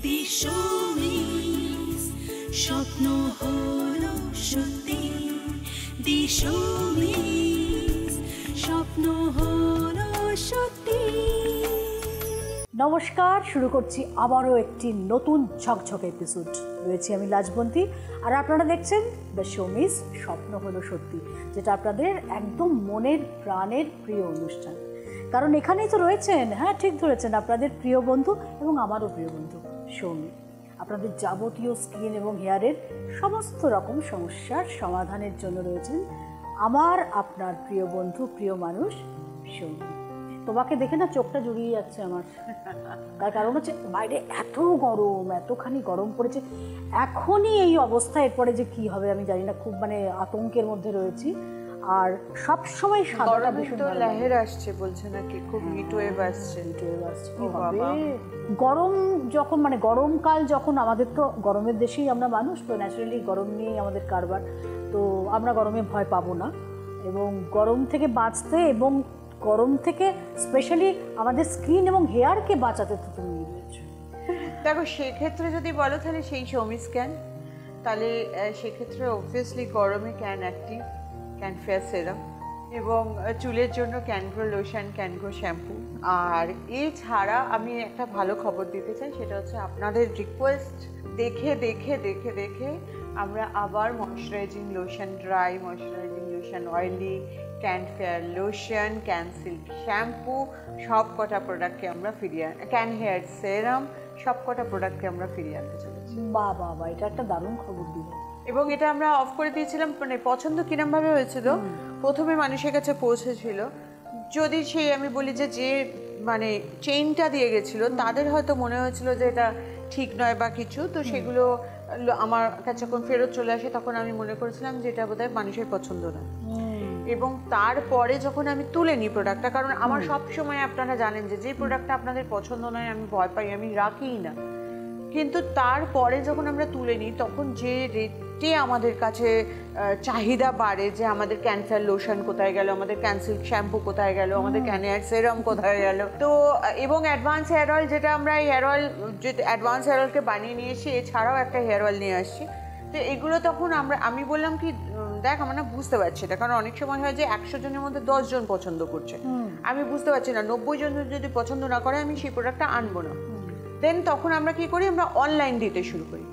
দিশমিস স্বপ্ন হলো সত্যি, দিশমিস স্বপ্ন হলো সত্যি। নমস্কার, শুরু করছি আবারও একটি নতুন ঝকঝকে এপিসোড। রয়েছি আমি লাজবন্তী, আর আপনারা দেখছেন দ্য শোমিস স্বপ্ন হলো সত্যি, যেটা আপনাদের একদম মনের প্রাণের প্রিয় অনুষ্ঠান। কারণ এখানেই তো রয়েছেন, হ্যাঁ ঠিক ধরেছেন, আপনাদের প্রিয় বন্ধু এবং আমারও প্রিয় বন্ধু সৌমি। আপনাদের যাবতীয় স্কিন এবং হেয়ারের সমস্ত রকম সমস্যার সমাধানের জন্য রয়েছেন আমার আপনার প্রিয় বন্ধু, প্রিয় মানুষ সৌমি। তোমাকে দেখে না চোখটা জুড়িয়ে যাচ্ছে আমার, তার কারণ হচ্ছে বাইরে এত গরম, এতখানি গরম পড়েছে। এখনই এই অবস্থা, এরপরে যে কি হবে আমি জানি না, খুব মানে আতঙ্কের মধ্যে রয়েছি। আর সব সময় সাদাটা ভীষণ লহর আসছে বলছে নাকি, খুব হিট ওয়েভ আসছে। গরম যখন মানে গরমকাল যখন, আমাদের তো গরমের দেশেই আমরা মানুষ, তো ন্যাচারালি গরম নিয়েই আমাদের কারবার, তো আমরা গরমে ভয় পাবো না। এবং গরম থেকে বাঁচতে এবং গরম থেকে স্পেশালি আমাদের স্কিন এবং হেয়ারকে বাঁচাতে তো তুমি রয়েছে। দেখো সেক্ষেত্রে যদি বলো তাহলে সেই শোমিস ক্যান, তাহলে সেক্ষেত্রে অবভিয়াসলি গরমে ক্যান অ্যাক্টিভ, ক্যান ফেয়ার সেরাম, এবং চুলের জন্য ক্যানগ্রো লোশন, ক্যানগ্রো শ্যাম্পু। আর এছাড়া আমি একটা ভালো খবর দিতে চাই, সেটা হচ্ছে আপনাদের রিকোয়েস্ট দেখে দেখে দেখে দেখে আমরা আবার moisturising lotion, dry moisturising lotion, oily, can fair lotion, can silk shampoo, সব কটা প্রোডাক্টকে আমরা ফিরিয়ে, ক্যান হেয়ার সেরাম, সব কটা প্রোডাক্টকে আমরা ফিরিয়ে আনতে চলেছি। বাহ বাহ বাহ, এটা একটা দারুণ খবর দিল। এবং এটা আমরা অফ করে দিয়েছিলাম, মানে পছন্দ কিরমভাবে হয়েছিল, প্রথমে মানুষের কাছে পৌঁছেছিল, যদি সেই আমি বলি যে যে মানে চেইনটা দিয়ে গেছিলো তাদের হয়তো মনে হয়েছিল যে এটা ঠিক নয় বা কিছু, তো সেগুলো আমার কাছে যখন ফেরত চলে আসে তখন আমি মনে করেছিলাম যে এটা বোধহয় মানুষের পছন্দ নয়। এবং তারপরে যখন আমি তুলে নিই প্রোডাক্টটা, কারণ আমার সব সময় আপনারা জানেন যে যে প্রোডাক্টটা আপনাদের পছন্দ নয় আমি ভয় পাই, আমি রাখিই না। কিন্তু তারপরে যখন আমরা তুলে নিই তখন যে রেটে আমাদের কাছে চাহিদা বাড়ে, যে আমাদের ক্যান ফেয়ার লোশন কোথায় গেল, আমাদের ক্যান সিল্ক শ্যাম্পু কোথায় গেল, আমাদের ক্যান হেয়ার সেরাম কোথায় গেল, তো এবং অ্যাডভান্স হেয়ার অয়েল, যেটা আমরা এই হেয়ার অয়েল, যে অ্যাডভান্স হেয়ার অয়েলকে বানিয়ে নিয়ে এসেছি, এছাড়াও একটা হেয়ার অয়েল নিয়ে আসছি। তো এগুলো তখন আমি বললাম কি, দেখ আমরা না বুঝতে পারছি না, কারণ অনেক সময় হয় যে 100 জনের মধ্যে 10 জন পছন্দ করছে, আমি বুঝতে পারছি না, 90 জন যদি পছন্দ না করে আমি সেই প্রোডাক্টটা আনবো না। দেন তখন আমরা কি করি, আমরা অনলাইন দিতে শুরু করি।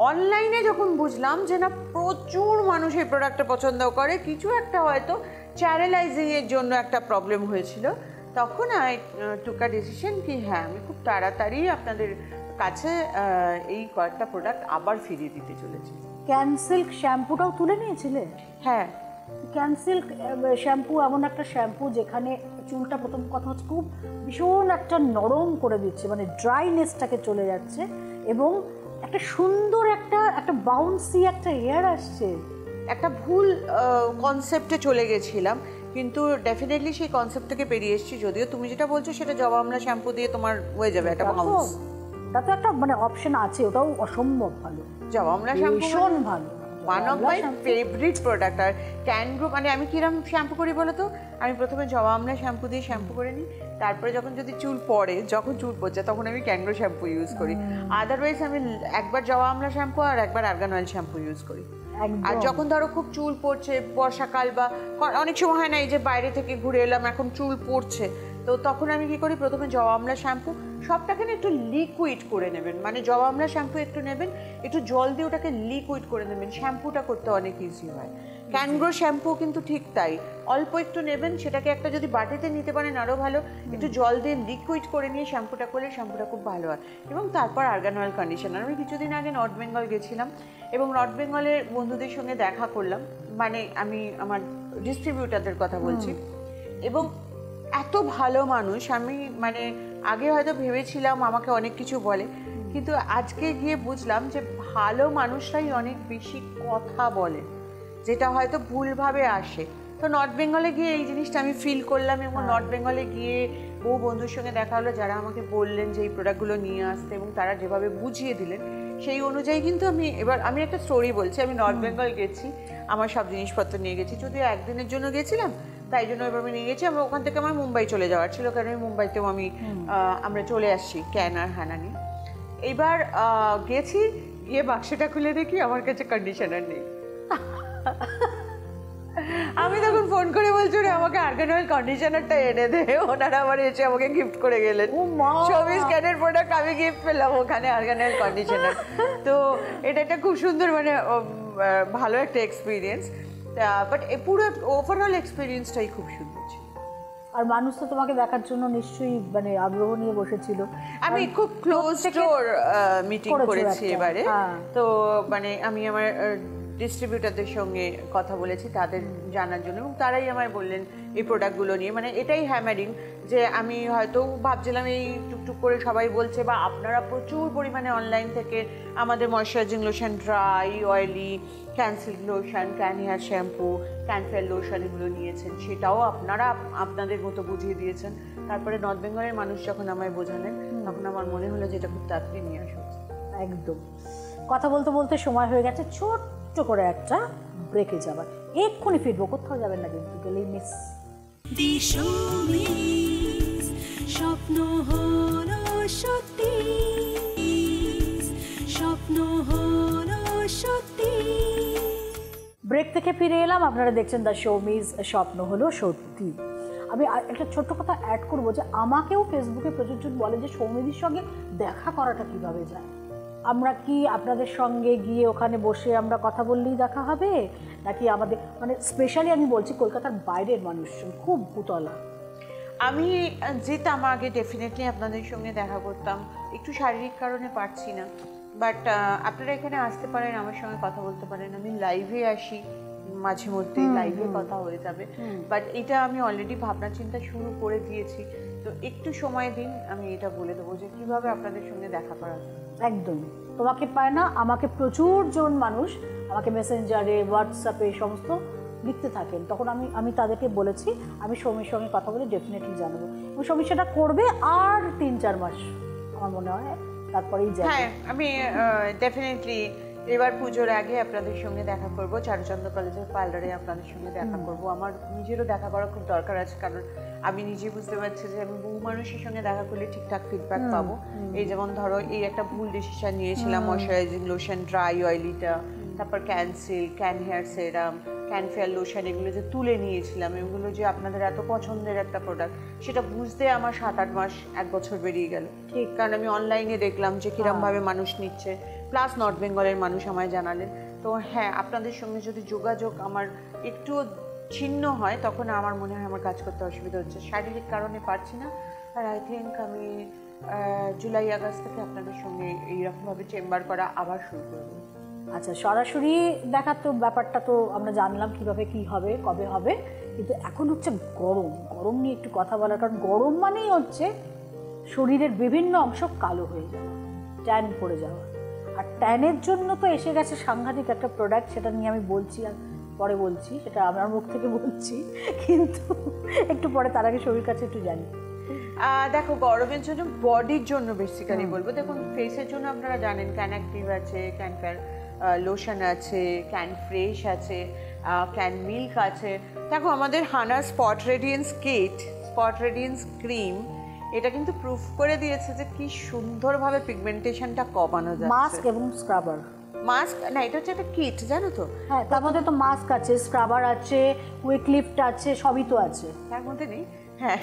অনলাইনে যখন বুঝলাম যে না প্রচুর মানুষ এই প্রোডাক্টটা পছন্দ করে, কিছু একটা হয়তো চ্যানেলাইজিংয়ের জন্য একটা প্রবলেম হয়েছিল, তখন আই টুক আ ডিসিশন কি হ্যাঁ আমি খুব তাড়াতাড়ি আপনাদের কাছে এই কয়েকটা প্রোডাক্ট আবার ফিরিয়ে দিতে চলেছি। ক্যান সিল্ক শ্যাম্পুটাও তুলে নিয়েছিলে? হ্যাঁ, ক্যান সিল্ক শ্যাম্পু এমন একটা শ্যাম্পু যেখানে চুলটা, প্রথম কথা হচ্ছে খুব ভীষণ একটা নরম করে দিচ্ছে, মানে ড্রাইনেসটাকে চলে যাচ্ছে, এবং একটা সুন্দর একটা বাউন্সি একটা হেয়ার আসছে। একটা ভুল কনসেপ্টে চলে গেছিলাম, কিন্তু ডেফিনেটলি সেই কনসেপ্ট থেকে বেরিয়ে এসেছি। যদিও তুমি যেটা বলছো সেটা জবা আমলা শ্যাম্পু দিয়ে তোমার হয়ে যাবে একটা বাউন্স, তা তো একটা মানে অপশন আছে, ওটাও অসম্ভব ভালো। জবা আমলা শ্যাম্পু ভীষণ ভালো, one of my favourite product. আর ক্যানগ্রো, মানে আমি কিরম শ্যাম্পু করি বলো তো, আমি প্রথমে জবা আমলা শ্যাম্পু দিয়ে শ্যাম্পু করে নিই, তারপরে যখন চুল পড়ছে তখন আমি ক্যানগ্রো শ্যাম্পু ইউজ করি। আদারওয়াইজ আমি একবার জবা আমলা শ্যাম্পু আর একবার আর্গান অয়েল শ্যাম্পু ইউজ করি। আর যখন ধরো খুব চুল পড়ছে, বর্ষাকাল বা অনেক সময় হয় না, এই যে বাইরে থেকে ঘুরে এলাম এখন চুল পড়ছে, তো তখন আমি কি করি, প্রথমে জবা আমলা শ্যাম্পু, সবটাকে না একটু লিকুইড করে নেবেন, মানে জবা আমলা শ্যাম্পু একটু নেবেন, একটু জল দিয়ে ওটাকে লিকুইড করে নেবেন, শ্যাম্পুটা করতে অনেক ইজি হয়। ক্যানগ্রো শ্যাম্পু কিন্তু ঠিক তাই, অল্প একটু নেবেন, সেটাকে একটা যদি বাটিতে নিতে পারেন আরও ভালো, একটু জল দিয়ে লিকুইড করে নিয়ে শ্যাম্পুটা করলে শ্যাম্পুটা খুব ভালো হয়। এবং তারপর আর্গান অয়েল কন্ডিশনার। আমি কিছুদিন আগে নর্থ বেঙ্গল গেছিলাম এবং নর্থ বেঙ্গলের বন্ধুদের সঙ্গে দেখা করলাম, মানে আমি আমার ডিস্ট্রিবিউটারদের কথা বলছি, এবং এত ভালো মানুষ, আমি মানে আগে হয়তো ভেবেছিলাম আমাকে অনেক কিছু বলে, কিন্তু আজকে গিয়ে বুঝলাম যে ভালো মানুষরাই অনেক বেশি কথা বলে, যেটা হয়তো ভুলভাবে আসে। তো নর্থ বেঙ্গলে গিয়ে এই জিনিসটা আমি ফিল করলাম, এবং নর্থ বেঙ্গলে গিয়ে বহু বন্ধুর সঙ্গে দেখা হলো যারা আমাকে বললেন যে এই প্রোডাক্টগুলো নিয়ে আসতে, এবং তারা যেভাবে বুঝিয়ে দিলেন সেই অনুযায়ী কিন্তু আমি একটা স্টোরি বলছি। আমি নর্থ বেঙ্গল গেছি, আমার সব জিনিসপত্র নিয়ে গেছি, যদিও একদিনের জন্য গেছিলাম, তাই জন্য এবার আমি নিয়ে গেছি। আমরা ওখান থেকে আমার মুম্বাই চলে যাওয়ার ছিল, কারণ মুম্বাইতেও আমরা চলে আসছি ক্যান আর হ্যানা নিয়ে। এইবার গেছি, গিয়ে বাক্সটা খুলে দেখি আমার কাছে কন্ডিশনার নেই। আমি তখন ফোন করে বলছি রে আমাকে আর্গান অয়েল কন্ডিশনারটা এনে দে। ওনারা আবার এসে আমাকে গিফট করে গেলেন। শোবিজ ক্যানের প্রোডাক্ট আমি গিফট পেলাম, ওখানে আর্গান অয়েল কন্ডিশনার। তো এটা একটা খুব সুন্দর মানে ভালো একটা এক্সপিরিয়েন্স, বাট পুরো ওভারঅল এক্সপিরিয়েন্সটাই খুব সুন্দর ছিল। আর মানুষ তো তোমাকে দেখার জন্য নিশ্চয়ই মানে আগ্রহ নিয়ে বসেছিল। আমি খুব ক্লোজ ডোর মিটিং করেছি এবারে। তো মানে আমি আমার ডিস্ট্রিবিউটারদের সঙ্গে কথা বলেছি তাদের জানার জন্য, এবং তারাই আমায় বললেন এই প্রোডাক্টগুলো নিয়ে। মানে এটাই হ্যামারিং যে আমি হয়তো ভাবছিলাম এই টুকটুক করে সবাই বলছে, বা আপনারা প্রচুর পরিমাণে অনলাইন থেকে আমাদের ময়শ্চারাইজিং লোশন, ড্রাই, অয়েলি, ক্যানসিল লোশন, ক্যান হেয়ার শ্যাম্পু, ক্যান ফেয়ার লোশন এগুলো নিয়েছেন, সেটাও আপনারা আপনাদের মতো বুঝিয়ে দিয়েছেন। তারপরে নর্থ বেঙ্গলের মানুষ যখন আমায় বোঝালেন তখন আমার মনে হলো যে এটা খুব তাড়াতাড়ি নিয়ে আসা উচিত। একদম। কথা বলতে বলতে সময় হয়ে গেছে ছোট্ট করে একটা ব্রেকে যাবার। এক্ষুনি ফিরবো, কোথাও যাবেন না কিন্তু, গেলেই মিস। The showbiz, স্বপ্ন হলো সত্যি, স্বপ্ন হলো সত্যি। ব্রেক থেকে ফিরে এলাম, আপনারা দেখছেন দ্য শোমিজ স্বপ্ন হলো সত্যি। আমি একটা ছোট্ট কথা অ্যাড করবো যে আমাকেও ফেসবুকে প্রচুর বলে যে সৌমিদির সঙ্গে দেখা করাটা কিভাবে যায়। আমরা কি আপনাদের সঙ্গে গিয়ে ওখানে বসে আমরা কথা বললেই দেখা হবে, নাকি আমাদের মানে স্পেশালি আমি বলছি কলকাতার বাইরের মানুষজন খুব ভূতলা। আমি যেতাম আগে, ডেফিনেটলি আপনাদের সঙ্গে দেখা করতাম, একটু শারীরিক কারণে পারছি না, বাট আপনারা এখানে আসতে পারেন, আমার সঙ্গে কথা বলতে পারেন। আমি লাইভে আসি মাঝে মধ্যে, লাইভে কথা হয়ে যাবে, বাট এটা আমি অলরেডি ভাবনা চিন্তা শুরু করে দিয়েছি। তো একটু সময় দিন, আমি এটা বলে দেবো যে কীভাবে আপনাদের সঙ্গে দেখা করা যায়। একদম, তোমাকে পায় না, আমাকে প্রচুর জন মানুষ আমাকে মেসেঞ্জারে, হোয়াটসঅ্যাপে সমস্ত লিখতে থাকেন। তখন আমি তাদেরকে বলেছি আমি সৌমির সঙ্গে কথা বলে ডেফিনেটলি জানাবো, এবং সৌমি সেটা করবে। আর 3-4 মাস আমার মনে হয় তারপরেই যাবে। হ্যাঁ, আমি ডেফিনেটলি এবার পুজোর আগে আপনাদের সঙ্গে দেখা করব, চারুচন্দ্র কলেজের পার্লারে আপনাদের সঙ্গে দেখা করব। আমার নিজেরও দেখা করা খুব দরকার আছে, কারণ আমি নিজে বুঝতে পারছি যে আমি বহু মানুষের সঙ্গে দেখা করলে ঠিকঠাক ফিডব্যাক পাবো। এই যেমন ধরো এই একটা ভুল ডিসিশন নিয়েছিলাম, ময়শ্চারাইজিং লোশন, ড্রাই অয়েলিটা, তারপর ক্যানসিল, ক্যান হেয়ার সেরাম, ক্যান ফেয়ার লোশন, এগুলো যে তুলে নিয়েছিলাম, এগুলো যে আপনাদের এত পছন্দের একটা প্রোডাক্ট, সেটা বুঝতে আমার 7-8 মাস, 1 বছর বেরিয়ে গেল। ঠিক, কারণ আমি অনলাইনে দেখলাম যে কিরমভাবে মানুষ নিচ্ছে, প্লাস নর্থ বেঙ্গলের মানুষ আমায় জানালেন। তো হ্যাঁ, আপনাদের সঙ্গে যদি যোগাযোগ আমার একটু ছিন্ন হয় তখন আমার মনে হয় আমার কাজ করতে অসুবিধা হচ্ছে, শারীরিক কারণে পারছি না। আর আই থিঙ্ক আমি জুলাই আগস্ট থেকে আপনাদের সঙ্গে এইরকমভাবে চেম্বার করা আবার শুরু করবো। আচ্ছা, সরাসরি দেখার তো ব্যাপারটা তো আমরা জানলাম কীভাবে কী হবে, কবে হবে, কিন্তু এখন হচ্ছে গরম নিয়ে একটু কথা বলার। কারণ গরম মানেই হচ্ছে শরীরের বিভিন্ন অংশ কালো হয়ে যাওয়া, ট্যান পড়ে যাওয়া। আর ট্যানের জন্য তো এসে গেছে সাংঘাতিক একটা প্রোডাক্ট, সেটা নিয়ে আমি বলছি আর পরে বলছি, সেটা আমার মুখ থেকে বলছি, কিন্তু একটু পরে, তার আগে শরীর কাছে একটু জানি। দেখো, গরমের জন্য, বডির জন্য বেসিক্যালি বলবো, দেখুন ফেসের জন্য আপনারা জানেন ক্যান অ্যাক্টিভ আছে, ক্যান ফেয়ার লোশন আছে, ক্যান ফ্রেশ আছে, ক্যান মিল্ক আছে। দেখো আমাদের হানা spot radiance kit, spot radiance cream, এটা কিন্তু প্রুফ করে দিয়েছে যে কি সুন্দরভাবে পিগমেন্টেশনটা কমানো যাচ্ছে। মাস্ক এবং স্ক্রাবার, মাস্ক না, এটা হচ্ছে একটা কিট, জানো তো। হ্যাঁ, তার মধ্যে তো মাস্ক আছে, স্ক্রাবার আছে, উইক লিফট আছে, সবই তো আছে। তার মধ্যে নেই? হ্যাঁ,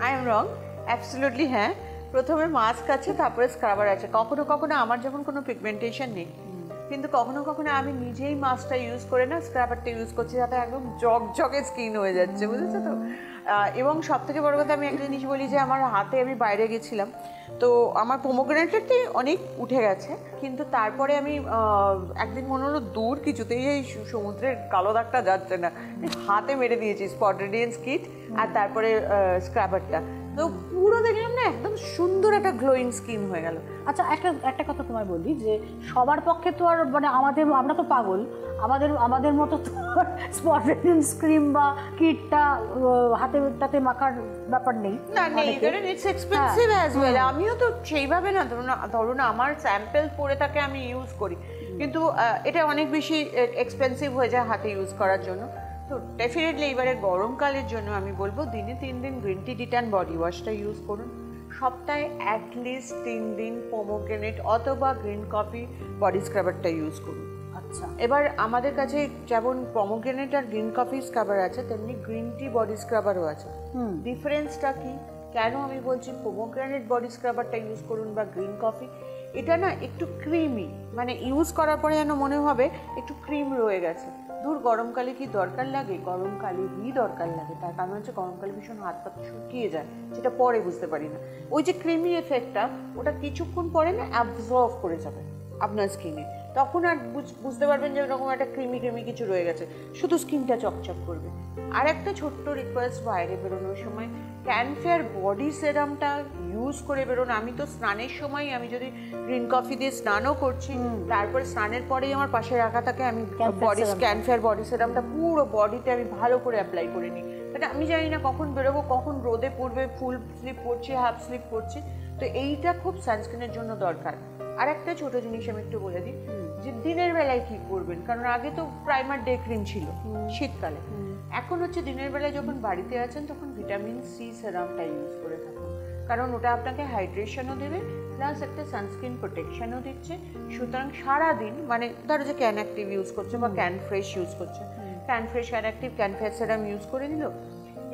আই এম রং, অ্যাবসলিউটলি হ্যাঁ। প্রথমে মাস্ক আছে, তারপরে স্ক্রাবার আছে। কখনো কখনো আমার যখন কোনো পিগমেন্টেশন নেই, কিন্তু কখনো কখনো আমি নিজেই মাস্কটা ইউজ করে না স্ক্রাবারটা ইউজ করছি, যাতে একদম জগে স্কিন হয়ে যাচ্ছে, বুঝেছো তো। এবং সব থেকে বড় কথা, আমি একটা জিনিস বলি যে আমার হাতে, আমি বাইরে গেছিলাম তো আমার পোমোগ্রেনেটটি অনেক উঠে গেছে, কিন্তু তারপরে আমি একদিন মনে হলো দূর কিছুতেই এই সমুদ্রের কালো দাগটা যাচ্ছে না, হাতে মেরে দিয়েছি স্পট রেডিয়েন্স কিট আর তারপরে স্ক্রাবারটা, তো পুরো দেখলাম না একদম সুন্দর একটা গ্লোয়িং স্কিন হয়ে গেল। আচ্ছা, একটা কথা তোমায় বলি যে সবার পক্ষে তো আর মানে আমরা তো পাগল, আমাদের মতো তো স্পট রেডিয়েন্স ক্রিম বা কিটটা হাতে মাখার ব্যাপার নেই। না, নেই, কারণ ইটস এক্সপেন্সিভ অ্যাজ ওয়েল। আমিও তো সেইভাবে না, ধরুন আমার স্যাম্পল পরে থাকে, আমি ইউজ করি, কিন্তু এটা অনেক বেশি এক্সপেন্সিভ হয়ে যায় হাতে ইউজ করার জন্য। তো ডেফিনেটলি এবারে গরমকালের জন্য আমি বলবো দিনে 3 দিন গ্রিন টি ডিট্যান বডি ওয়াশটা ইউজ করুন, সপ্তাহে অ্যাটলিস্ট 3 দিন পোমোগ্রেনেট অথবা গ্রিন কফি বডি স্ক্রাবারটা ইউজ করুন। আচ্ছা, এবার আমাদের কাছে যেমন পমোগ্রেনেট আর গ্রিন কফি স্ক্রাবার আছে, তেমনি গ্রিন টি বডি স্ক্রাবারও আছে। ডিফারেন্সটা কি, কেন আমি বলছি পমোগ্রেনেট বডি স্ক্রাবারটা ইউজ করুন বা গ্রিন কফি, এটা না একটু ক্রিমি, মানে ইউজ করার পরে যেন মনে হবে একটু ক্রিম রয়ে গেছে। দূর গরমকালে কি দরকার লাগে, গরমকালেই দরকার লাগে। তার কারণ হচ্ছে গরমকালে ভীষণ হাত পা শুকিয়ে যায়, যেটা পরে বুঝতে পারি না। ওই যে ক্রিমি এফেক্টটা, ওটা কিছুক্ষণ পরে না অ্যাবজর্ভ করে যাবে আপনার স্কিনে, তখন আর বুঝতে পারবেন যে ওরকম একটা ক্রিমি ক্রিমি কিছু রয়ে গেছে, শুধু স্কিনটা চকচক করবে। আর একটা ছোট্ট রিকোয়েস্ট, বাইরে বেরোনোর সময় ক্যানফেয়ার বডি সেরামটা ইউজ করে বেরোন। আমি তো স্নানের সময় আমি যদি গ্রিন কফি দিয়ে স্নানও করছি, তারপরে স্নানের পরেই আমার পাশে রাখা থাকে, আমি ক্যানফেয়ার বডি সেরামটা পুরো বডিতে আমি ভালো করে অ্যাপ্লাই করে নিই। কারণ আমি জানি না কখন বেরোবো, কখন রোদে পড়বে, ফুল স্লিপ পড়ছি, হাফ স্লিপ পড়ছি, তো এইটা খুব সানস্ক্রিনের জন্য দরকার। আর একটা ছোট জিনিস আমি একটু বলে দিই, যে দিনের বেলায় কি করবেন, কারণ আগে তো প্রাইমার ডে ক্রিম ছিল শীতকালে, এখন হচ্ছে দিনের বেলায় যখন বাড়িতে আছেন তখন ভিটামিন সি সেরামটা ইউজ করে থাকুন, কারণ ওটা আপনাকে হাইড্রেশনও দেবে প্লাস একটা সানস্ক্রিন প্রোটেকশনও দিচ্ছে। সুতরাং সারাদিন, মানে ধরো যে ক্যান অ্যাক্টিভ ইউজ করছে বা ক্যান ফ্রেশ ইউজ করছে, can fresh, can active, can fair serum use করে নিল,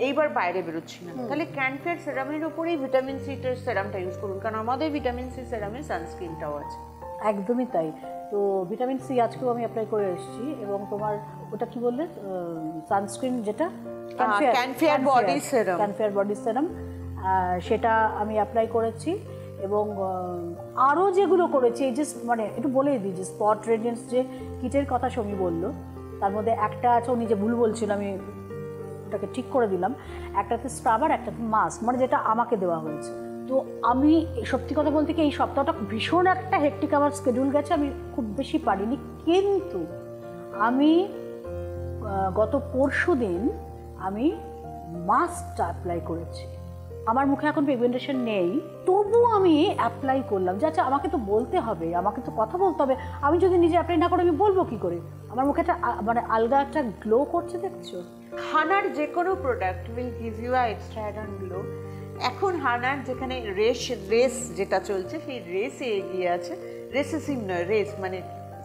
এইবার বাইরে বেরোচ্ছি না, তাহলে ক্যানফেয়ার সেরামের ওপরেই ভিটামিন সি সেরামটা ইউজ করুন, কারণ আমাদের ভিটামিন সি সেরামে সানস্ক্রিনটাও আছে। একদমই তাই। তো ভিটামিন সি আজকেও আমি অ্যাপ্লাই করে এসেছি, এবং তোমার ওটা কি বললে সানস্ক্রিন, যেটা ক্যানফেয়ার বডি সেরাম, ক্যানফেয়ার বডি সেরাম, সেটা আমি অ্যাপ্লাই করেছি। এবং আরও যেগুলো করেছি, এই যে মানে একটু বলেই দিই, যে স্পট রেডিয়েন্স যে কিটের কথা সমী বললো, তার মধ্যে একটা আছে, ও নিজে ভুল বলছিল, আমি ওটাকে ঠিক করে দিলাম, একটাতে স্ক্রাবার, একটাতে মাস্ক, মানে যেটা আমাকে দেওয়া হয়েছে। তো আমি সত্যি কথা বলতে কি, এই সপ্তাহটা ভীষণ একটা হেক্টিক আমার স্কেডিউল গেছে, আমি খুব বেশি পারিনি, কিন্তু আমি গত পরশু দিন আমি মাস্কটা অ্যাপ্লাই করেছি। আমার মুখে এখন পিগমেন্টেশন নেই, তবুও আমি অ্যাপ্লাই করলাম, যে আচ্ছা আমাকে তো বলতে হবে, আমাকে তো কথা বলতে হবে, আমি যদি নিজে অ্যাপ্লাই না করে আমি বলবো কী করে? আমার মুখে একটা মানে আলগা একটা গ্লো করছে, দেখছো? হানার যে কোনো product will give you a extra add on glow. এখন হানার যেখানে রেস যেটা চলছে, সেই রেসে এগিয়ে আছে, রেসেসিভ নয়, রেস মানে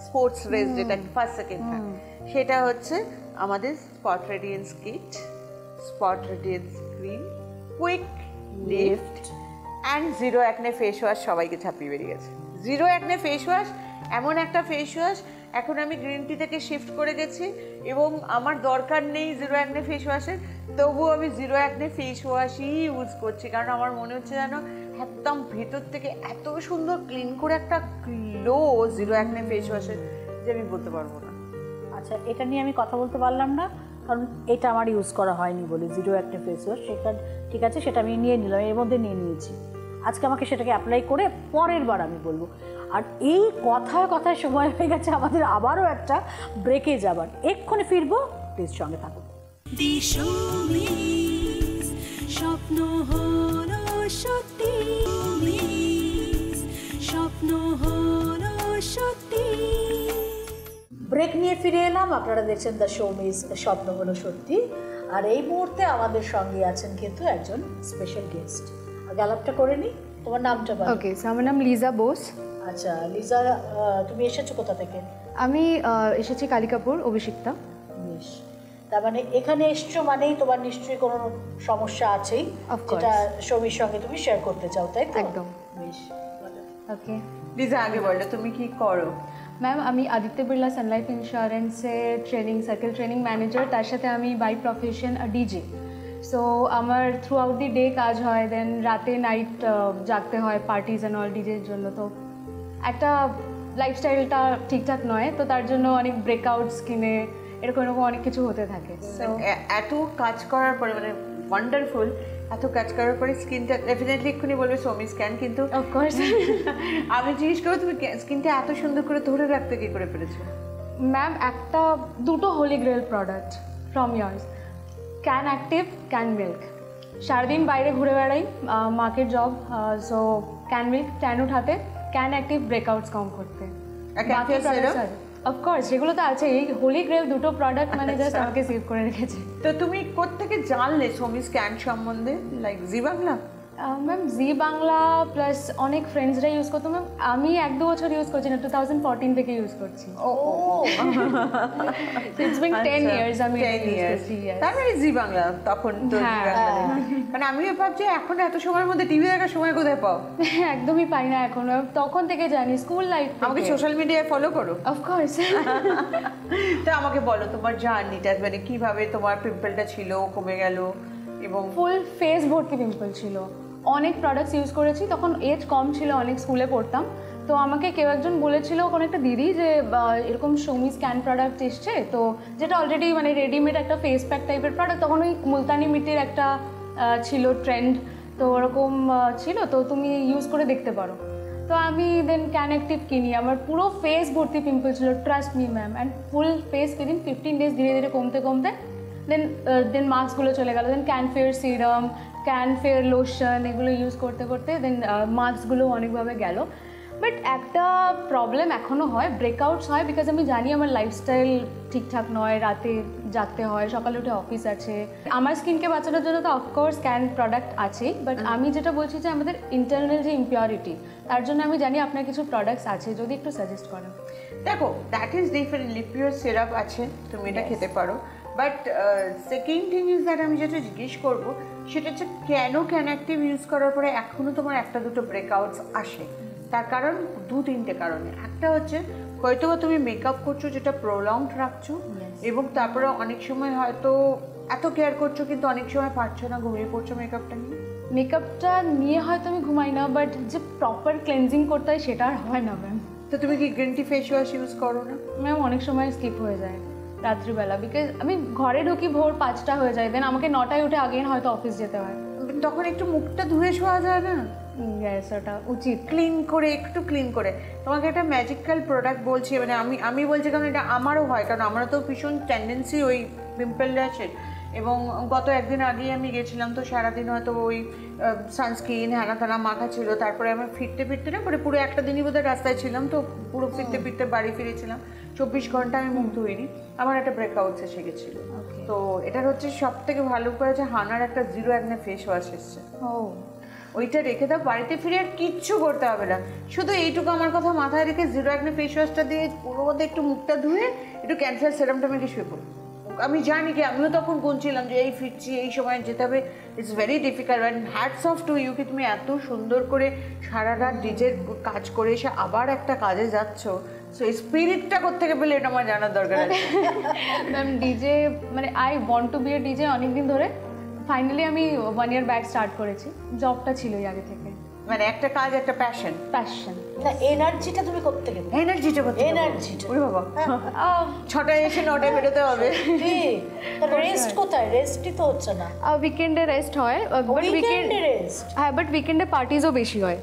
স্পোর্টস রেস, যেটা ফার্স্ট সেকেন্ড থার্ড, সেটা হচ্ছে আমাদের spot radiance kit, spot radiance cream, quick lift and zero acne face wash সবাইকে ছাপিয়ে বেরিয়ে গেছে। জিরো অ্যাকনে ফেস ওয়াশ এমন একটা ফেস ওয়াশ, এখন আমি গ্রিন টি থেকে শিফট করে গেছি এবং আমার দরকার নেই জিরো অ্যাকনে ফেস ওয়াশের, তবুও আমি জিরো অ্যাকনে ফেস ওয়াশই ইউজ করছি, কারণ আমার মনে হচ্ছে যেন একদম ভেতর থেকে এত সুন্দর ক্লিন করে একটা গ্লো জিরো অ্যাকনে ফেস ওয়াশের, যে আমি বলতে পারবো না। আচ্ছা, এটা নিয়ে আমি কথা বলতে পারলাম না, কারণ এটা আমার ইউজ করা হয়নি বলে, জিরো একটা ফেস ওয়াশ, সেটা ঠিক আছে, সেটা আমি নিয়ে নিলাম, এর মধ্যে নিয়ে নিয়েছি। আজকে আমাকে সেটাকে অ্যাপ্লাই করে পরের বার আমি বলবো। আর এই কথায় কথায় সময় হয়ে গেছে আমাদের আবারও একটা ব্রেকে যাবার, এক্ষুনি ফিরবো, প্লিজ সঙ্গে থাকুন। দিশমিস স্বপ্ন হলো সত্যি, স্বপ্ন হলো সত্যি। ব্রেক নিয়ে ফিরে এলাম, আপনারা দেখছেন দ্য শো মিস স্বপ্ন হলো সত্যি। আর এই মুহূর্তে আমাদের সঙ্গে আছেন কিন্তু একজন স্পেশাল গেস্ট। গ্যালাপটা করে নি, তোমার নামটা বলো। ওকে, আমার নাম লিজা বোস। আচ্ছা লিজা, তুমি এসেছো কোথা থেকে? আমি এসেছি কালিকাপুর, অভিষিক্তা। বেশ, তার মানে এখানে এসছো মানেই তোমার নিশ্চয়ই কোনো সমস্যা আছেই, যেটা সৌমির সঙ্গে তুমি শেয়ার করতে চাও, তাই তো? একদম। বেশ, ওকে লিজা আগে বলো তুমি কি করো? ম্যাম, আমি আদিত্য বিড়লা সান লাইফ ইন্স্যুরেন্সের সার্কেল ট্রেনিং ম্যানেজার, তার সাথে আমি বাই প্রফেশন ডিজে। সো আমার থ্রু আউট দি ডে কাজ হয়, দেন রাতে নাইট জাগতে হয় পার্টিজ অ্যান্ড অল ডিজের জন্য। তো একটা লাইফস্টাইলটা ঠিকঠাক নয়, তো তার জন্য অনেক ব্রেকআউট স্কিনে এরকম অনেক কিছু হতে থাকে। এত কাজ করার পরে, মানে ওয়ান্ডারফুল, এত কাজ করার পরে স্কিনটা ডেফিনেটলি এক্ষুনি বলবে সৌমি স্ক্যান, কিন্তু অফকোর্স আমি জিজ্ঞেস করবো তুমি স্কিনটা এত সুন্দর করে ধরে রাখতে কি করে পেরেছো? ম্যাম, দুটো holy grail product from years, can active, can milk. সারাদিন বাইরে ঘুরে বেড়াই, market job, so can milk tan উঠাতে, ক্যান অ্যাক্টিভ ব্রেকআউটস কম করতে। অফকোর্স সেগুলো তো আছে, এই হোলি গ্রেল দুটো প্রোডাক্ট মানে জাস্ট আমাকে সেভ করে রেখেছে। তো তুমি কোত্থেকে জানলে সৌমি স্ক্যান সম্বন্ধে, like Zee Bangla? Ma'am Zee Bangla plus অনেক ফ্রেন্ডসরা ইউজ করতো ম্যাম, আমি 1-2 বছর ইউজ করছি না, 2014 থেকে ইউজ করছি। ইটস বিন 10 ইয়ার্স আমি 10 ইউজ years। করছি। yes। তার মানে জি বাংলা তখন তো জি হ্যাঁ। বাংলা দেখতে। মানে আমিও ভাবছি এখন এত সময়ের মধ্যে টিভি দেখার সময় কোথায় পাও? একদমই পাই না এখন, তখন থেকে জানি স্কুল লাইফ আমাকে সোশ্যাল মিডিয়ায় ফলো করো। অফকোর্স। তো আমাকে বলো তোমার জার্নিটা, মানে কিভাবে তোমার পিম্পলটা ছিল, কমে গেল, এবং ফুল ফেস ভর্তি পিম্পল ছিল। অনেক প্রোডাক্টস ইউজ করেছি, তখন এজ কম ছিল, অনেক স্কুলে পড়তাম। তো আমাকে কেউ একজন বলেছিল, কোনো একটা দিদি, যে এরকম সৌমি স্ক্যান প্রোডাক্ট এসছে, তো যেটা অলরেডি মানে রেডিমেড একটা ফেস প্যাক টাইপের প্রোডাক্ট, তখন ওই মুলতানি মিটির একটা ছিল ট্রেন্ড, তো ওরকম ছিল, তো তুমি ইউজ করে দেখতে পারো। তো আমি দেন ক্যান অ্যাক্টিভ কিনি, আমার পুরো ফেস ভর্তি পিম্পল ছিল, trust me ma'am, and full face within 15 days ধীরে ধীরে কমতে কমতে দেন মাস্কগুলো চলে গেল, দেন ক্যানফেয়ার সিরাম, ক্যানফেয়ার লোশন, এগুলো ইউজ করতে করতে দেন মাস্কগুলো অনেকভাবে গেল। বাট একটা প্রবলেম এখনও হয়, ব্রেকআউটস হয়, বিকজ আমি জানি আমার লাইফস্টাইল ঠিকঠাক নয়, রাতে জাগতে হয়, সকালে উঠে অফিস আছে। আমার স্কিনকে বাঁচানোর জন্য তো অফকোর্স স্ক্যান প্রোডাক্ট আছেই, বাট আমি যেটা বলছি যে আমাদের ইন্টারনাল যে ইম্পিউরিটি, তার জন্য আমি জানি আপনার কিছু প্রোডাক্টস আছে, যদি একটু সাজেস্ট করেন। দেখো দ্যাট ইজ ডিফারেন্ট, লিপিওর সিরাপ আছে, তুমি এটা খেতে পারো। But second thing is that আমি যেটা জিজ্ঞেস করবো সেটা হচ্ছে কেন ক্যান অ্যাক্টিভ ইউজ করার পরে এখনও তোমার একটা দুটো ব্রেকআউটস আসে? তার কারণ 2-3টে কারণে। একটা হচ্ছে হয়তো তুমি মেকআপ করছো যেটা প্রলংড রাখছো, এবং তারপরে অনেক সময় হয়তো এত কেয়ার করছো কিন্তু অনেক সময় পারছো না, ঘুমিয়ে পড়ছো মেকআপটা নিয়ে। মেকআপটা নিয়ে হয়তো আমি ঘুমাই না, বাট যে প্রপার ক্লেনজিং করতে হয় সেটা আর হয় না ম্যাম। তো তুমি কি green tea face wash use করো না? ম্যাম অনেক সময় স্কিপ হয়ে যায় রাত্রিবেলা, বিকজ আমি ঘরে ঢুকি ভোর 5টা হয়ে যায়, দেন আমাকে 9টায় উঠে আগেন হয়তো অফিস যেতে হয়। তখন একটু মুখটা ধুয়ে শোয়া যায় না? গ্যাস ওটা উচিত, ক্লিন করে, একটু ক্লিন করে। তোমাকে একটা ম্যাজিক্যাল প্রোডাক্ট বলছি, মানে আমি বলছি কারণ এটা আমারও হয়, কারণ আমারও তো ভীষণ টেন্ডেন্সি ওই পিম্পল র্যাশের। এবং গত একদিন আগেই আমি গেছিলাম, তো সারাদিন হয়তো ওই সানস্ক্রিন হ্যানা তানা মাখা ছিল, তারপরে আমি ফিরতে ফিরতে না করে পুরো একটা দিনই বোধহয় রাস্তায় ছিলাম, তো পুরো ফিরতে ফিরতে বাড়ি ফিরেছিলাম, 24 ঘন্টা আমি মুখ ধুইনি, আমার একটা ব্রেকআউট এসে গেছিলো। তো এটার হচ্ছে সব থেকে ভালো উপায় হচ্ছে হানার একটা জিরো অ্যাকনে ফেস ওয়াশ এসছে, ওইটা রেখে দাও, বাড়িতে ফিরে আর কিচ্ছু করতে হবে না, শুধু এইটুকু আমার কথা মাথায় রেখে জিরো অ্যাকনে ফেস ওয়াশটা দিয়ে পুরো মধ্যে একটু মুখটা ধুয়ে একটু ক্যান্সার সেরামটা মেখে শুয়ে পড়ো। আমি জানি কি আমিও তখন গুনছিলাম যে এই ফিরছি, এই সময় যেতে হবে, it's very difficult, and hats off to you কি তুমি এত সুন্দর করে সারা রাত ডিজের কাজ করে এসে আবার একটা কাজে যাচ্ছ। সো এই স্পিরিটটা কোত্থেকে পেলে এটা আমার জানার দরকার আছে। ম্যাম ডিজে মানে I want to be a DJ অনেকদিন ধরে, ফাইনালি আমি 1 year ব্যাক স্টার্ট করেছি, জবটা ছিলই আগে থেকে, মানে একটা কাজ, একটা প্যাশন। না এনার্জিটা তুমি করতে গেলে, এনার্জিটা কোথায়? এনার্জিটা ওরে বাবা, 6টায় এসে 9টায় বেরোতে হবে। রেস্ট কোথায়? রেস্টই তো হচ্ছে না। উইকেন্ডে রেস্ট হয়, বাট উইকেন্ডে রেস্ট, হ্যাঁ, বাট উইকেন্ডে পার্টিজও বেশি হয়,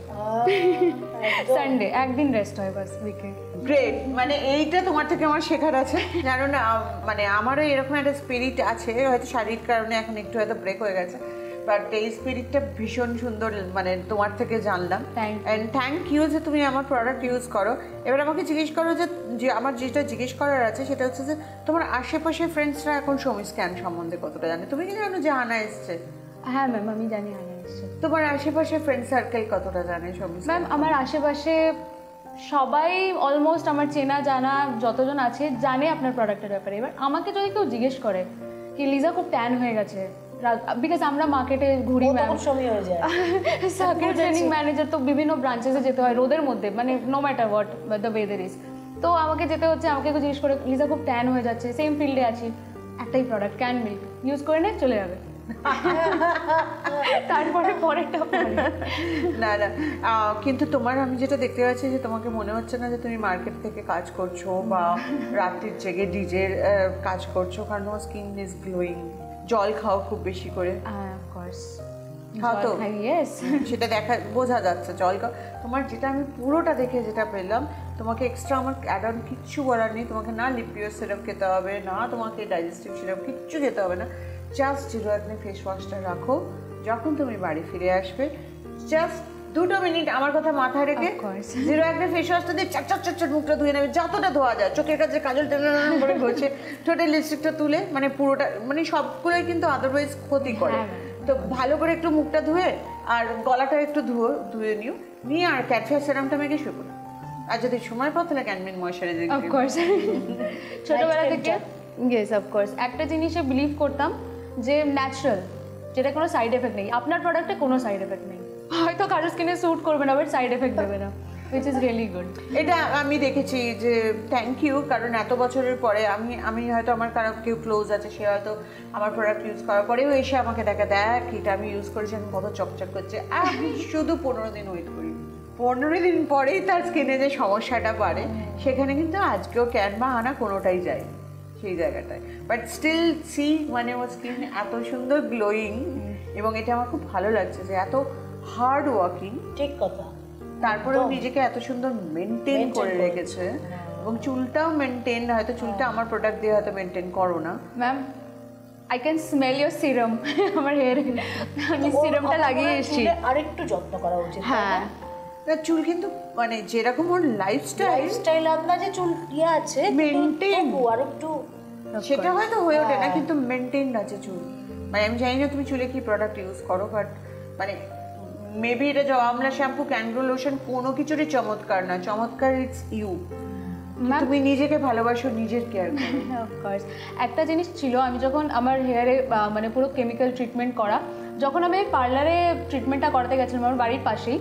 সানডে একদিন রেস্ট হয় বাস উইকেন্ড। গ্রেট, মানে এইটা তোমার থেকে আমার শেখার আছে, জানো না, মানে আমারও এরকম একটা স্পিরিট আছে, হয়তো শারীরিক কারণে এখন একটু হয়তো ব্রেক হয়ে গেছে, বাট এই স্পিরিটটা ভীষণ সুন্দর, মানে তোমার থেকে জানলাম। অ্যান্ড থ্যাংক ইউ যে তুমি আমার প্রোডাক্ট ইউজ করো। এবার আমাকে জিজ্ঞেস করো যে আমার যেটা জিজ্ঞেস করার আছে সেটা হচ্ছে যে তোমার আশেপাশে ফ্রেন্ডসরা এখন সৌমি স্ক্যান সম্বন্ধে কতটা জানে? তুমি কি জানো যে হানা এসছে? হ্যাঁ ম্যাম আমি জানি হানা এসছে। তোমার আশেপাশে ফ্রেন্ড সার্কেল কতটা জানে সৌমি? ম্যাম আমার আশেপাশে সবাই অলমোস্ট আমার চেনা জানা যতজন আছে জানে আপনার প্রোডাক্টের ব্যাপারে। এবার আমাকে যদি কেউ জিজ্ঞেস করে কি লিজা খুব ট্যান হয়ে গেছে, বিকজ আমরা মার্কেটে ঘুরি ম্যাম, সার্কেল ট্রেনিং ম্যানেজার, তো বিভিন্ন ব্রাঞ্চেসে যেতে হয় রোদের মধ্যে, মানে no matter what the weather is, তো আমাকে যেতে হচ্ছে। আমাকে কেউ জিজ্ঞেস করে লিজা খুব ট্যান হয়ে যাচ্ছে, সেম ফিল্ডে আছি, একটাই প্রোডাক্ট ক্যান মিল্ক ইউজ করে নে চলে যাবে, তারপরে পরেরটা না না, কিন্তু তোমার আমি যেটা দেখতে পাচ্ছি যে তোমাকে মনে হচ্ছে না যে তুমি মার্কেট থেকে কাজ করছো বা রাত্রির জেগে ডিজের কাজ করছো, কারণ তোমার স্কিন ইজ গ্লোয়িং। জল খাও খুব বেশি করে, খাও তো, সেটা দেখা বোঝা যাচ্ছে, জল খাও। তোমার যেটা আমি পুরোটা দেখে যেটা পেলাম, তোমাকে এক্সট্রা আমার অ্যাড অন কিচ্ছু বলার নেই, তোমাকে না লিপিওর সিরাপ খেতে হবে, না তোমাকে ডাইজেস্টিভ সিরাপ কিচ্ছু খেতে হবে না, জাস্ট জিরো অ্যাকনে ফেস ওয়াশটা রাখো, যখন তুমি বাড়ি ফিরে আসবে জাস্ট 2 মিনিট আমার কথা মাথায় রেখে জিরো অ্যাকনে ফেস ওয়াশটা দিয়ে চট চট চট চট মুখটা ধুয়ে নেবে, যতটা ধোয়া যায়, চোখের কাছে কাজল টেনে করে ঘষে ঠোঁটের লিপস্টিকটা তুলে, মানে পুরোটা, মানে সবগুলোই কিন্তু আদারওয়াইজ ক্ষতি করে, তো ভালো করে একটু মুখটা ধুয়ে আর গলাটা একটু ধুয়ে নিয়ে আর ক্যাটফেয়ার সিরামটা মেখে শুয়ে পড়ো। আর যদি সময় পাও তাহলে ক্যানমিন ময়শ্চারাইজিং অফকোর্স ছোটবেলা থেকে ইয়েস অফকোর্স একটা জিনিসে বিলিভ করতাম যে ন্যাচারাল, যেটা কোনো সাইড এফেক্ট নেই। আপনার প্রোডাক্টে কোনো সাইড এফেক্ট নেই, হয়তো কারোর স্কিনে স্যুট করবে না বাট সাইড এফেক্ট দেবে না, which is really good. এটা আমি দেখেছি যে থ্যাংক ইউ, কারণ এত বছরের পরে আমি হয়তো আমার কারো কেউ ক্লোজ আছে, সে হয়তো আমার প্রোডাক্ট ইউজ করার পরেও এসে আমাকে দেখ এটা আমি ইউজ করেছি, আমি কত চকচক করছে। আমি শুধু 15 দিন ওয়েট করি, 15 দিন পরেই তার স্কিনে যে সমস্যাটা বাড়ে, সেখানে কিন্তু আজকেও ক্যান বা আনা কোনোটাই যায় সেই জায়গাটায়। বাট স্টিল সি মানে ওর স্কিন এত সুন্দর গ্লোয়িং, এবং এটা আমার খুব ভালো লাগছে যে এত হার্ড ওয়ার্কিং, ঠিক কথা। তারপরেও নিজেকে এত সুন্দর মেনটেন করে রেখেছে, এবং চুলটাও মেনটেন, হয়তো চুলটা আমার প্রোডাক্ট দিয়ে হয়তো মেনটেন করো না ma'am, I can smell your serum আমার হেয়ারে, আমি সিরামটা লাগিয়ে এসেছি। আরেকটু যত্ন করা উচিত। হ্যাঁ, না চুল কিন্তু মানে যেরকম ওর লাইফস্টাইল আপনার যে চুল আছে মেনটেন, আর একটু সেটা হয়তো হয়ে ওঠে না, কিন্তু মেনটেন আছে চুল। মানে আমি জানি না তুমি চুলে কি প্রোডাক্ট ইউজ করো, বাট মানে মেবি এটা জবা আমলা শ্যাম্পু, ক্যানগ্রো লোশন কোনো কিছুরই চমৎকার না, চমৎকার ইটস ইউ। তুমি নিজেকে ভালোবাসো, নিজের কেয়ার করো। অফকোর্স একটা জিনিস ছিল, আমি যখন আমার হেয়ারে মানে পুরো কেমিক্যাল ট্রিটমেন্ট করা, যখন আমি পার্লারে ট্রিটমেন্টটা করাতে গেছিলাম আমার বাড়ির পাশেই,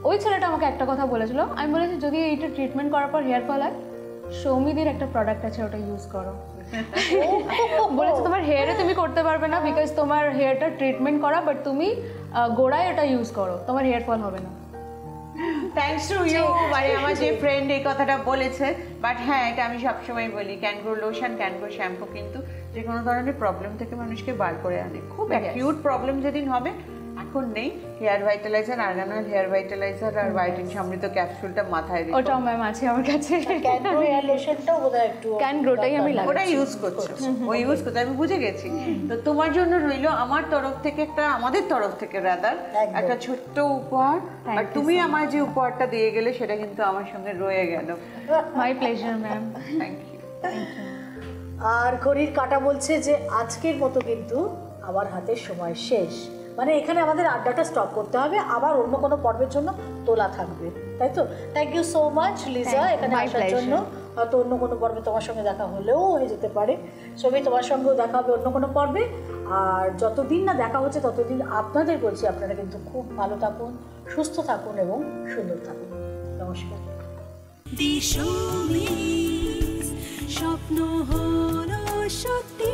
ওই ছেলেটা আমাকে একটা কথা বলেছিল, আমি বলেছি যদি এইটা ট্রিটমেন্ট করার পর হেয়ার ফল হয়, সৌমিদির একটা প্রোডাক্ট আছে ওটা ইউজ করো। বলেছে তোমার হেয়ারে তুমি করতে পারবে না বিকজ তোমার হেয়ারটা ট্রিটমেন্ট করা, বাট তুমি গোড়ায় এটা ইউজ করো, তোমার হেয়ার ফল হবে না। থ্যাঙ্কস টু ইউ, মানে আমার যে ফ্রেন্ড এই কথাটা বলেছে। বাট হ্যাঁ, এটা আমি সবসময় বলি, ক্যানগ্রো লোশন, ক্যানগ্রো শ্যাম্পু কিন্তু যে কোনো ধরনের প্রবলেম থেকে মানুষকে বার করে আনে। খুব অ্যাকিউট প্রবলেম যেদিন হবে, এখন নেই, হেয়ার ভাইটালাইজার, আর্গানয়েল হেয়ার ভাইটালাইজার আর ভাইটামিন সমৃদ্ধ ক্যাপসুলটা মাথায় রেখো। ওটাও ম্যাম আছে আমার কাছে। ক্যানগ্রো হেয়ার লোশনটাও বোধহয় একটু ক্যানগ্রোটাই আমি লাগাই, ওটা ইউজ করছো, ওই ইউজ করতে আমি বুঝে গেছি। তো তোমার জন্য রইলো আমার তরফ থেকে একটা, আমাদের তরফ থেকে রাদার একটা ছোট্ট উপহার। আর তুমি আমার যে উপহারটা দিয়ে গেলে সেটা কিন্তু আমার সঙ্গে রয়ে গেল। My pleasure ma'am. Thank you. আর ঘড়ির কাঁটা বলছে যে আজকের মতো কিন্তু আমার হাতে সময় শেষ, মানে এখানে আমাদের আড্ডাটা স্টপ করতে হবে, আবার অন্য কোনো পর্বের জন্য তোলা থাকবে, তাই তো? Thank you so much Liza এখানে আসার জন্য। হয়তো অন্য কোনো পর্বে তোমার সঙ্গে দেখা হলেও হয়ে যেতে পারে, ছবি তোমার সঙ্গেও দেখা হবে অন্য কোনো পর্বে। আর যতদিন না দেখা হচ্ছে ততদিন আপনাদের বলছি, আপনারা কিন্তু খুব ভালো থাকুন, সুস্থ থাকুন এবং সুন্দর থাকুন। নমস্কার। দিশমিস স্বপ্ন হলো সত্যি।